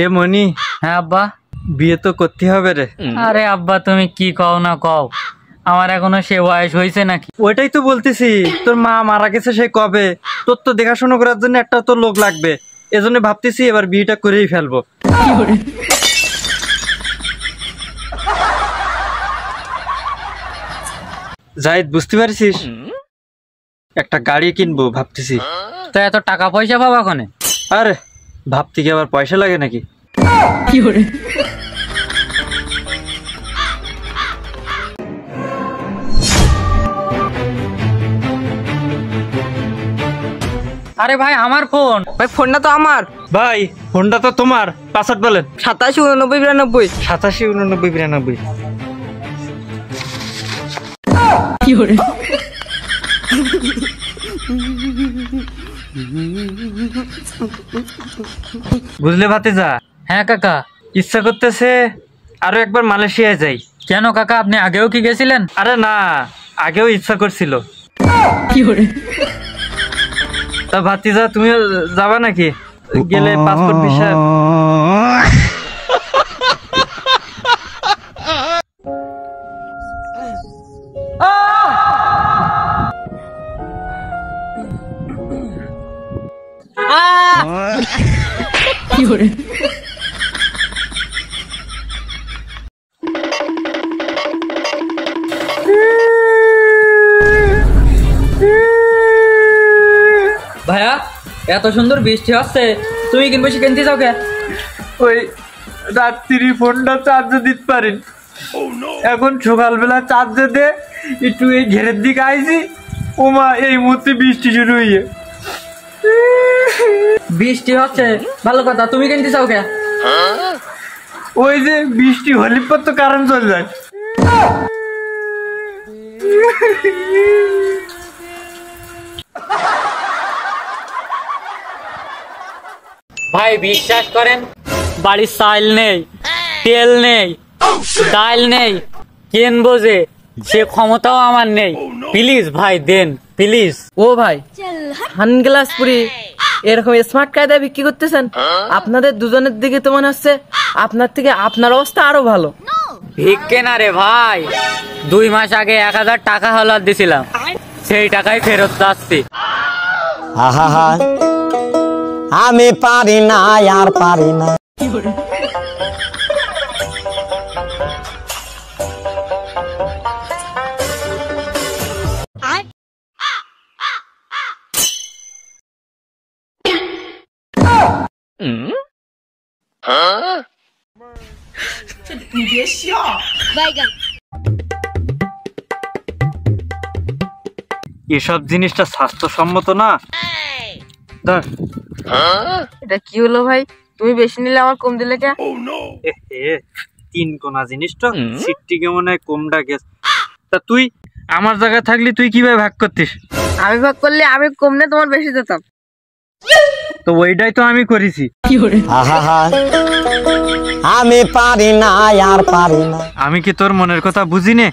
এ মনি। হ্যাঁ আব্বা। বিয়ে তো করতে হবে রে। আরে আব্বা তুমি কি কও না কও, আমার এখনো সে বয়স হয়েছে নাকি? ওইটাই তো বলতেছি, তোর মা মারা গেছে সে কবে, তোর তো দেখাশোনা করার জন্য একটা তো লোক লাগবে, এজন্য ভাবতেছি এবার বিয়েটা করেই ফেলবো। জাহিদ বুঝতে পারছিস, একটা গাড়ি কিনবো ভাবতেছি। তো এত টাকা পয়সা পাবা কোনে? আরে ভাবতে কি আবার পয়সা লাগে নাকি? আরে ভাই আমার ফোন। ভাই ফোনটা তো আমার। ভাই ফোনটা তো তোমার, পাসওয়ার্ড বলেন। 87 89 92। 87 89 92। বুঝলে ভাতিজা? হ্যাঁ কাকা। ইচ্ছা করতেছে আরো একবার মালয়েশিয়ায় যাই। কেন কাকা, আপনি আগেও কি গেছিলেন? আরে না, আগেও ইচ্ছা করছিল। তা ভাতিজা তুমি যাবা নাকি? গেলে পাসপোর্ট ভিসা। ভাইয়া এত সুন্দর বৃষ্টি হচ্ছে, তুমি কিনবো সে কিনতে যাও কে? ওই রাত্রি ফোনটা চার্জে দিতে পারেন, এখন সকালবেলা চার্জে দে একটু এই ঘেরের দিকে আইছি, ওমা এই মুহূর্তে বৃষ্টি শুরু হইয়ে। বৃষ্টি হচ্ছে ভালো কথা, তুমি কিনতে চাও কে? ওই যে বৃষ্টি হলে পর তো কারেন্ট চলে যায়। ভাই বিশ্বাস করেন, বাড়ির চাল নেই, তেল নেই, ডাল নেই, কিনবো যে সে ক্ষমতাও আমার নেই। প্লিজ ভাই দেন প্লিজ। ও ভাই সানগ্লাস পুরি এরকম স্মার্ট কায়দায় বিক্রি করতেছেন, আপনাদের দুজনের দিকে তো মনে হচ্ছে আপনার থেকে আপনার অবস্থা আরো ভালো। ভিক্ষে না রে ভাই, 2 মাস আগে 1000 টাকা হালাত দিছিলাম, সেই টাকাই ফেরত যাচ্ছি। আমি পারি না আর পারি না। এসব জিনিসটা স্বাস্থ্যসম্মত না। এটা কি হলো ভাই, তুমি বেশি নিলে আমার কম দিলে কে? 3 কোনা জিনিসটা সিটটি কেমন কমটা গেছে। তা তুই আমার জায়গায় থাকলি তুই কিভাবে ভাগ করতিস? আমি ভাগ করলে আমি কম নিয়ে তোমার বেশি দিতাম। তো ওইটাই তো আমি করেছি। আমি পারি না আর পারি না। আমি কি তোর মনের কথা বুঝি নে?